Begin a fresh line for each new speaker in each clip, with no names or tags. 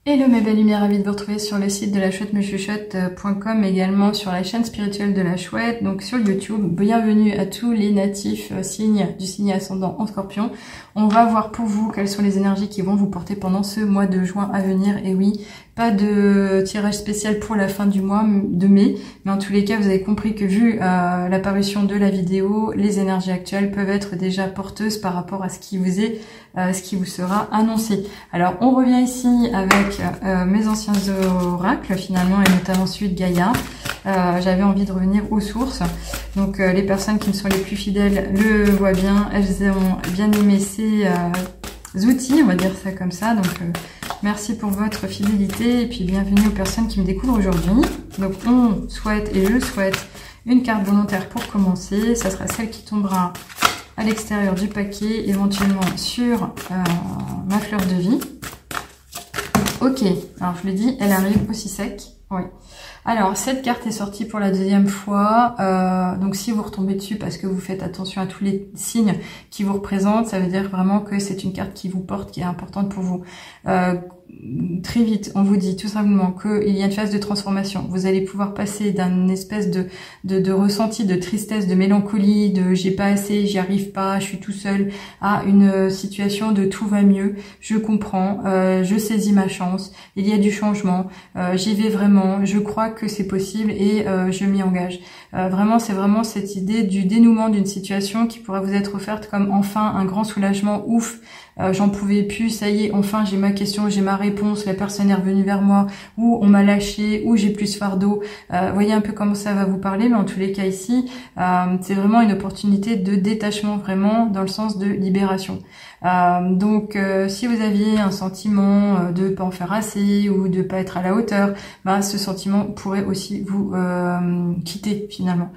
Hello mes belles lumières, ravie de vous retrouver sur le site de la chouette-me-chuchote.com, également sur la chaîne spirituelle de la chouette, donc sur YouTube. Bienvenue à tous les natifs signes du signe ascendant en Scorpion. On va voir pour vous quelles sont les énergies qui vont vous porter pendant ce mois de juin à venir. Et oui, pas de tirage spécial pour la fin du mois de mai, mais en tous les cas vous avez compris que vu l'apparition de la vidéo, les énergies actuelles peuvent être déjà porteuses par rapport à ce qui vous sera annoncé. Alors on revient ici avec mes anciens oracles finalement, et notamment celui de Gaïa. J'avais envie de revenir aux sources, donc les personnes qui me sont les plus fidèles le voient bien, elles ont bien aimé ces outils, on va dire ça comme ça. Donc merci pour votre fidélité et puis bienvenue aux personnes qui me découvrent aujourd'hui. Donc on souhaite, et je souhaite, une carte volontaire pour commencer. Ça sera celle qui tombera à l'extérieur du paquet, éventuellement sur ma fleur de vie. Ok, alors je le dis, elle arrive aussi sec. Oui. Alors, cette carte est sortie pour la deuxième fois. Donc, si vous retombez dessus parce que vous faites attention à tous les signes qui vous représentent, ça veut dire vraiment que c'est une carte qui vous porte, qui est importante pour vous. Très vite, on vous dit tout simplement qu'il y a une phase de transformation. Vous allez pouvoir passer d'une espèce de ressenti de tristesse, de mélancolie, de j'ai pas assez, j'y arrive pas, je suis tout seul, à une situation de tout va mieux, je comprends, je saisis ma chance, il y a du changement, j'y vais vraiment, je crois que c'est possible et je m'y engage. Vraiment, c'est vraiment cette idée du dénouement d'une situation qui pourrait vous être offerte comme enfin un grand soulagement, ouf, j'en pouvais plus, ça y est, enfin j'ai ma question, j'ai ma réponse, la personne est revenue vers moi, ou on m'a lâché, ou j'ai plus ce fardeau. Voyez un peu comment ça va vous parler, mais en tous les cas ici, c'est vraiment une opportunité de détachement, vraiment dans le sens de libération. Donc si vous aviez un sentiment de pas en faire assez ou de pas être à la hauteur, bah, ce sentiment pourrait aussi vous quitter finalement.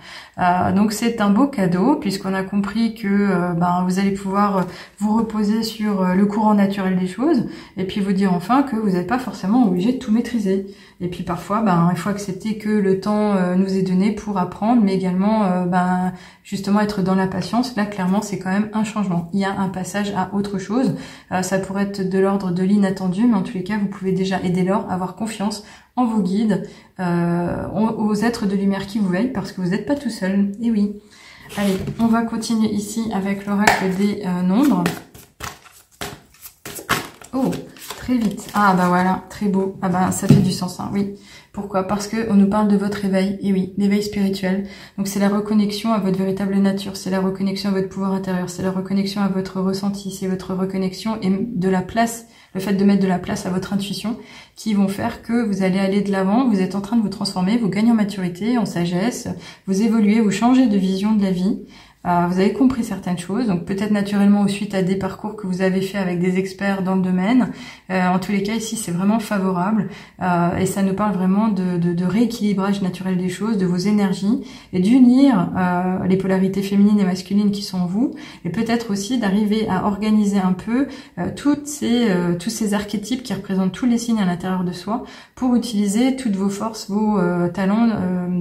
Donc c'est un beau cadeau puisqu'on a compris que vous allez pouvoir vous reposer sur le courant naturel des choses et puis vous dire enfin que vous n'êtes pas forcément obligé de tout maîtriser. Et puis parfois, il faut accepter que le temps nous est donné pour apprendre, mais également justement être dans la patience. Là, clairement, c'est quand même un changement. Il y a un passage à autre chose. Ça pourrait être de l'ordre de l'inattendu, mais en tous les cas, vous pouvez déjà, et dès lors, avoir confiance en vos guides, aux êtres de lumière qui vous veillent, parce que vous n'êtes pas tout seul. Et oui. Allez, on va continuer ici avec l'oracle des nombres. Oh, très vite. Ah bah voilà, très beau. Ah bah ça fait du sens, hein, oui. Pourquoi? Parce que on nous parle de votre éveil, et oui, l'éveil spirituel. Donc c'est la reconnexion à votre véritable nature, c'est la reconnexion à votre pouvoir intérieur, c'est la reconnexion à votre ressenti, c'est votre reconnexion et de la place, le fait de mettre de la place à votre intuition qui vont faire que vous allez aller de l'avant, vous êtes en train de vous transformer, vous gagnez en maturité, en sagesse, vous évoluez, vous changez de vision de la vie. Vous avez compris certaines choses, donc peut-être naturellement ou suite à des parcours que vous avez fait avec des experts dans le domaine. En tous les cas, ici, c'est vraiment favorable et ça nous parle vraiment de rééquilibrage naturel des choses, de vos énergies et d'unir les polarités féminines et masculines qui sont en vous et peut-être aussi d'arriver à organiser un peu tous ces archétypes qui représentent tous les signes à l'intérieur de soi pour utiliser toutes vos forces, vos talents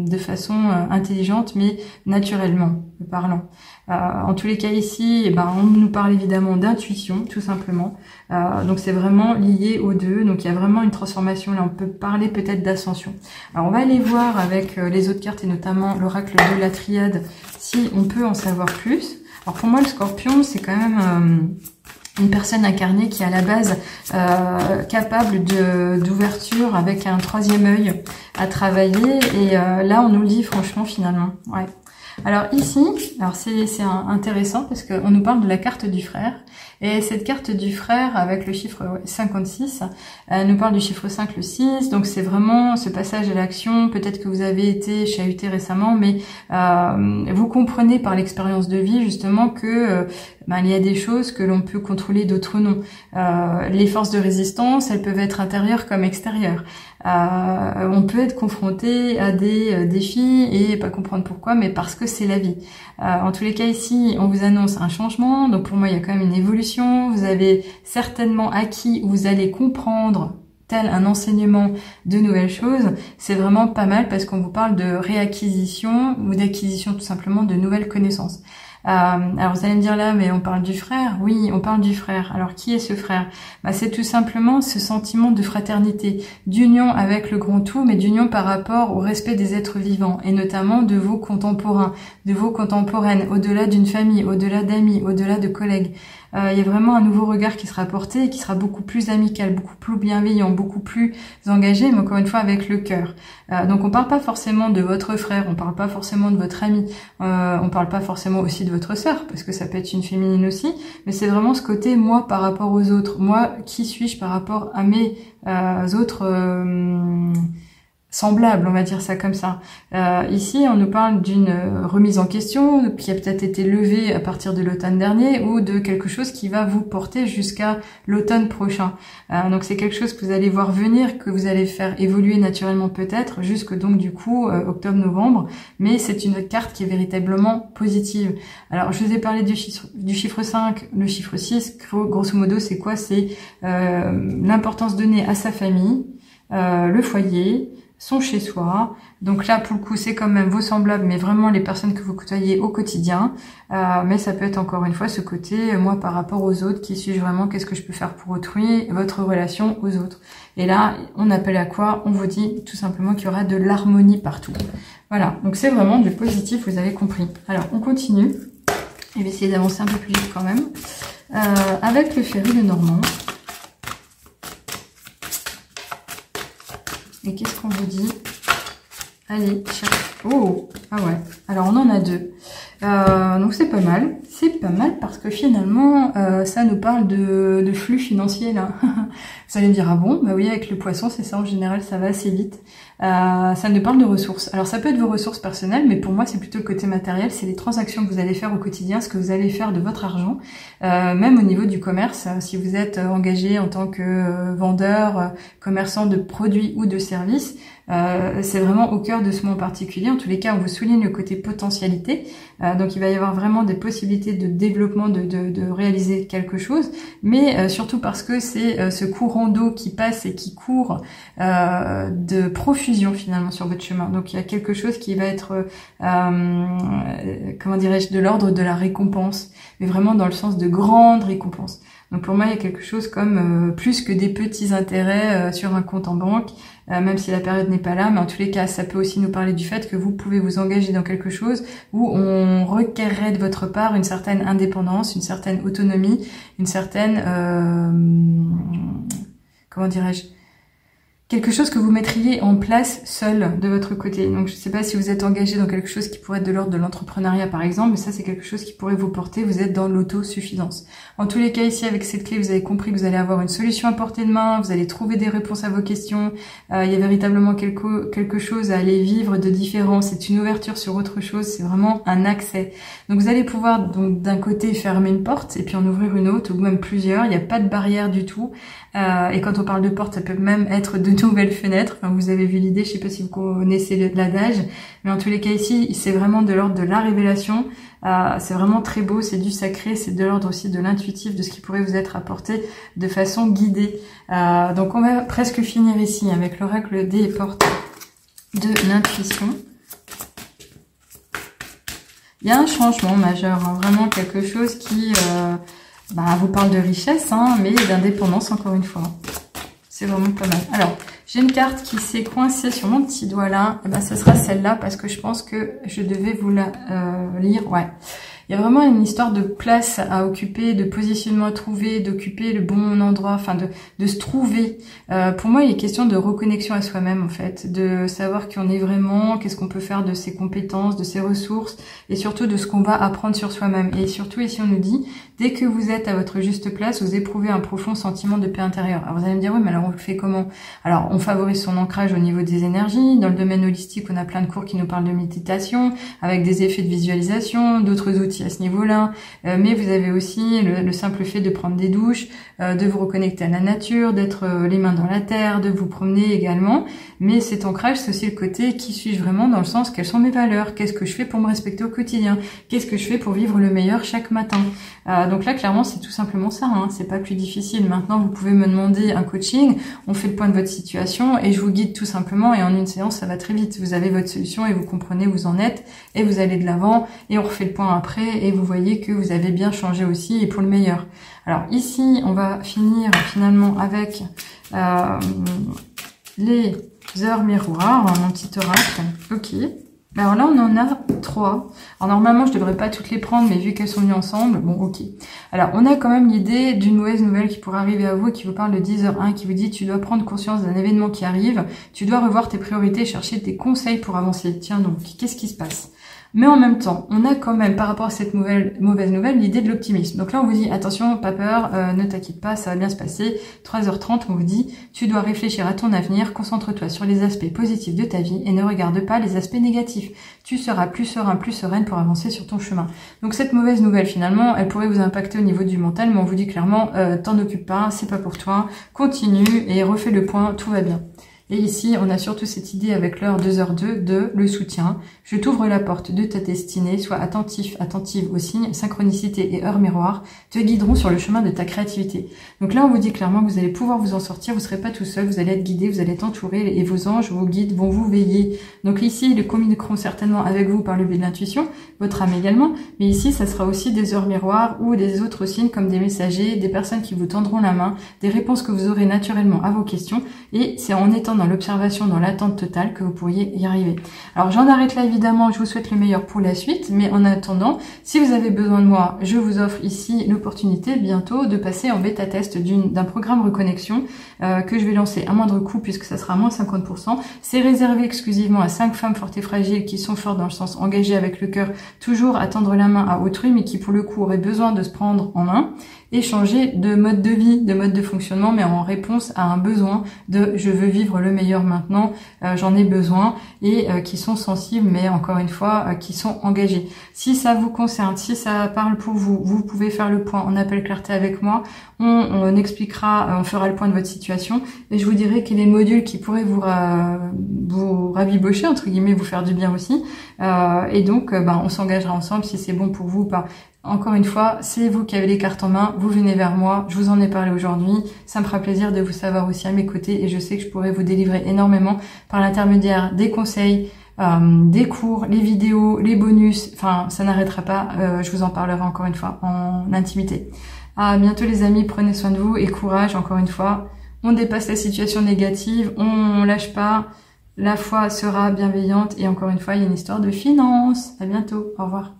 de façon intelligente mais naturellement parlant. En tous les cas ici, on nous parle évidemment d'intuition, tout simplement. Donc c'est vraiment lié aux deux. Donc il y a vraiment une transformation. Là, on peut parler peut-être d'ascension. Alors on va aller voir avec les autres cartes et notamment l'oracle de la triade si on peut en savoir plus. Alors pour moi, le Scorpion, c'est quand même une personne incarnée qui est à la base capable d'ouverture avec un troisième œil à travailler. Et là, on nous le dit franchement, finalement. Ouais. Alors ici, c'est intéressant parce qu'on nous parle de la carte du frère. Et cette carte du frère avec le chiffre 56, elle nous parle du chiffre 5, le 6. Donc c'est vraiment ce passage à l'action. Peut-être que vous avez été chahuté récemment, mais vous comprenez par l'expérience de vie justement que il y a des choses que l'on peut contrôler, d'autres non. Les forces de résistance, elles peuvent être intérieures comme extérieures. On peut être confronté à des défis et pas comprendre pourquoi, mais parce que c'est la vie. En tous les cas ici, on vous annonce un changement. Donc pour moi, il y a quand même une évolution. Vous avez certainement acquis, vous allez comprendre tel un enseignement de nouvelles choses. C'est vraiment pas mal parce qu'on vous parle de réacquisition ou d'acquisition tout simplement de nouvelles connaissances. Alors vous allez me dire là, mais on parle du frère. Oui, on parle du frère. Alors qui est ce frère? C'est tout simplement ce sentiment de fraternité, d'union avec le grand tout, mais d'union par rapport au respect des êtres vivants, et notamment de vos contemporains, de vos contemporaines, au-delà d'une famille, au-delà d'amis, au-delà de collègues. Il y a vraiment un nouveau regard qui sera porté et qui sera beaucoup plus amical, beaucoup plus bienveillant, beaucoup plus engagé, mais encore une fois avec le cœur. Donc on parle pas forcément de votre frère, on parle pas forcément de votre ami, on parle pas forcément aussi de votre sœur, parce que ça peut être une féminine aussi, mais c'est vraiment ce côté moi par rapport aux autres. Moi, qui suis-je par rapport à mes autres semblable, on va dire ça comme ça. Ici, on nous parle d'une remise en question qui a peut-être été levée à partir de l'automne dernier ou de quelque chose qui va vous porter jusqu'à l'automne prochain. Donc c'est quelque chose que vous allez voir venir, que vous allez faire évoluer naturellement peut-être, jusque donc du coup octobre-novembre, mais c'est une carte qui est véritablement positive. Alors je vous ai parlé du chiffre 5, le chiffre 6, grosso modo c'est quoi? C'est l'importance donnée à sa famille, le foyer, son chez-soi. Donc là, pour le coup, c'est quand même vos semblables, mais vraiment les personnes que vous côtoyez au quotidien. Mais ça peut être encore une fois ce côté, moi par rapport aux autres, qui suis-je vraiment, qu'est-ce que je peux faire pour autrui, votre relation aux autres. Et là, on appelle à quoi? On vous dit tout simplement qu'il y aura de l'harmonie partout. Voilà, donc c'est vraiment du positif, vous avez compris. Alors, on continue. Je vais essayer d'avancer un peu plus vite quand même. Avec le Ferry Lenormand. Et qu'est-ce qu'on vous dit? Allez, cherche. Oh, ah ouais. Alors on en a deux. Donc c'est pas mal. C'est pas mal parce que finalement, ça nous parle de flux financiers là. Vous allez me dire, ah bon? Bah oui, avec le poisson, c'est ça en général, ça va assez vite. Ça nous parle de ressources. Alors ça peut être vos ressources personnelles, mais pour moi c'est plutôt le côté matériel, c'est les transactions que vous allez faire au quotidien, ce que vous allez faire de votre argent, même au niveau du commerce, si vous êtes engagé en tant que vendeur, commerçant de produits ou de services, c'est vraiment au cœur de ce mot en particulier. En tous les cas, on vous souligne le côté potentialité, donc il va y avoir vraiment des possibilités de développement, de réaliser quelque chose, mais surtout parce que c'est ce courant d'eau qui passe et qui court de profusion finalement sur votre chemin. Donc il y a quelque chose qui va être, comment dirais-je, de l'ordre de la récompense, mais vraiment dans le sens de grande récompense. Donc pour moi, il y a quelque chose comme plus que des petits intérêts sur un compte en banque, même si la période n'est pas là, mais en tous les cas, ça peut aussi nous parler du fait que vous pouvez vous engager dans quelque chose où on requerrait de votre part une certaine indépendance, une certaine autonomie, une certaine, comment dirais-je, quelque chose que vous mettriez en place seul de votre côté. Donc je ne sais pas si vous êtes engagé dans quelque chose qui pourrait être de l'ordre de l'entrepreneuriat par exemple, mais ça c'est quelque chose qui pourrait vous porter, vous êtes dans l'autosuffisance. En tous les cas ici avec cette clé, vous avez compris que vous allez avoir une solution à portée de main, vous allez trouver des réponses à vos questions, il y a véritablement quelque chose à aller vivre de différent, c'est une ouverture sur autre chose, c'est vraiment un accès. Donc vous allez pouvoir donc d'un côté fermer une porte et puis en ouvrir une autre ou même plusieurs, il n'y a pas de barrière du tout. Et quand on parle de porte, ça peut même être de nouvelles fenêtres. Enfin, vous avez vu l'idée, je sais pas si vous connaissez l'adage, mais en tous les cas ici, c'est vraiment de l'ordre de la révélation. C'est vraiment très beau, c'est du sacré, c'est de l'ordre aussi de l'intuitif, de ce qui pourrait vous être apporté de façon guidée. Donc on va presque finir ici avec l'oracle des portes de l'intuition. Il y a un changement majeur, hein, vraiment quelque chose qui vous parle de richesse, hein, mais d'indépendance encore une fois. C'est vraiment pas mal. Alors, j'ai une carte qui s'est coincée sur mon petit doigt là. Et ce sera celle-là parce que je pense que je devais vous la lire. Ouais. Il y a vraiment une histoire de place à occuper, de positionnement à trouver, d'occuper le bon endroit, enfin de se trouver. Pour moi, il est question de reconnexion à soi-même en fait, de savoir qui on est vraiment, qu'est-ce qu'on peut faire de ses compétences, de ses ressources, et surtout de ce qu'on va apprendre sur soi-même. Et surtout ici, on nous dit, dès que vous êtes à votre juste place, vous éprouvez un profond sentiment de paix intérieure. Alors vous allez me dire, oui, mais alors on le fait comment? Alors on favorise son ancrage au niveau des énergies. Dans le domaine holistique, on a plein de cours qui nous parlent de méditation, avec des effets de visualisation, d'autres outils à ce niveau-là, mais vous avez aussi le simple fait de prendre des douches, de vous reconnecter à la nature, d'être les mains dans la terre, de vous promener également, mais cet ancrage, c'est aussi le côté qui suis-je vraiment dans le sens quelles sont mes valeurs, qu'est-ce que je fais pour me respecter au quotidien, qu'est-ce que je fais pour vivre le meilleur chaque matin. Donc là, clairement, c'est tout simplement ça, hein. C'est pas plus difficile. Maintenant, vous pouvez me demander un coaching, on fait le point de votre situation et je vous guide tout simplement. Et en une séance, ça va très vite. Vous avez votre solution et vous comprenez où vous en êtes et vous allez de l'avant et on refait le point après et vous voyez que vous avez bien changé aussi et pour le meilleur. Alors ici, on va finir finalement avec les heures miroirs, mon petit oracle. Ok. Alors là, on en a 3. Alors normalement, je devrais pas toutes les prendre, mais vu qu'elles sont mises ensemble, bon, ok. Alors, on a quand même l'idée d'une mauvaise nouvelle qui pourrait arriver à vous, qui vous parle de 10h1, qui vous dit tu dois prendre conscience d'un événement qui arrive, tu dois revoir tes priorités, chercher tes conseils pour avancer. Tiens donc, qu'est-ce qui se passe ? Mais en même temps, on a quand même, par rapport à cette mauvaise nouvelle, l'idée de l'optimisme. Donc là, on vous dit, attention, pas peur, ne t'inquiète pas, ça va bien se passer. 3h30, on vous dit, tu dois réfléchir à ton avenir, concentre-toi sur les aspects positifs de ta vie et ne regarde pas les aspects négatifs. Tu seras plus serein, plus sereine pour avancer sur ton chemin. Donc cette mauvaise nouvelle, finalement, elle pourrait vous impacter au niveau du mental, mais on vous dit clairement, t'en occupe pas, c'est pas pour toi, continue et refais le point, tout va bien. Et ici, on a surtout cette idée avec l'heure 2h02 de le soutien. Je t'ouvre la porte de ta destinée, sois attentif, attentive aux signes, synchronicité et heure miroir te guideront sur le chemin de ta créativité. Donc là, on vous dit clairement que vous allez pouvoir vous en sortir, vous ne serez pas tout seul, vous allez être guidé, vous allez être entouré et vos anges, vos guides vont vous veiller. Donc ici, ils communiqueront certainement avec vous par le biais de l'intuition, votre âme également, mais ici, ça sera aussi des heures miroirs ou des autres signes comme des messagers, des personnes qui vous tendront la main, des réponses que vous aurez naturellement à vos questions et c'est en étant dans l'observation, dans l'attente totale que vous pourriez y arriver. Alors j'en arrête là évidemment, je vous souhaite le meilleur pour la suite, mais en attendant, si vous avez besoin de moi, je vous offre ici l'opportunité bientôt de passer en bêta test d'un programme reconnexion que je vais lancer à moindre coût puisque ça sera à moins 50%. C'est réservé exclusivement à 5 femmes fortes et fragiles qui sont fortes dans le sens engagé avec le cœur, toujours à tendre la main à autrui, mais qui pour le coup auraient besoin de se prendre en main et changer de mode de vie, de mode de fonctionnement, mais en réponse à un besoin de je veux vivre le meilleur maintenant, j'en ai besoin, et qui sont sensibles, mais encore une fois, qui sont engagés. Si ça vous concerne, si ça parle pour vous, vous pouvez faire le point en appel clarté avec moi, on expliquera, on fera le point de votre situation, et je vous dirai quels les modules qui pourraient vous rabibocher, entre guillemets, vous faire du bien aussi, et donc on s'engagera ensemble si c'est bon pour vous ou pas. Encore une fois, c'est vous qui avez les cartes en main, vous venez vers moi, je vous en ai parlé aujourd'hui, ça me fera plaisir de vous savoir aussi à mes côtés et je sais que je pourrai vous délivrer énormément par l'intermédiaire des conseils, des cours, les vidéos, les bonus, enfin ça n'arrêtera pas, je vous en parlerai encore une fois en intimité. À bientôt les amis, prenez soin de vous et courage encore une fois, on dépasse la situation négative, on lâche pas, la foi sera bienveillante et encore une fois il y a une histoire de finances. À bientôt, au revoir.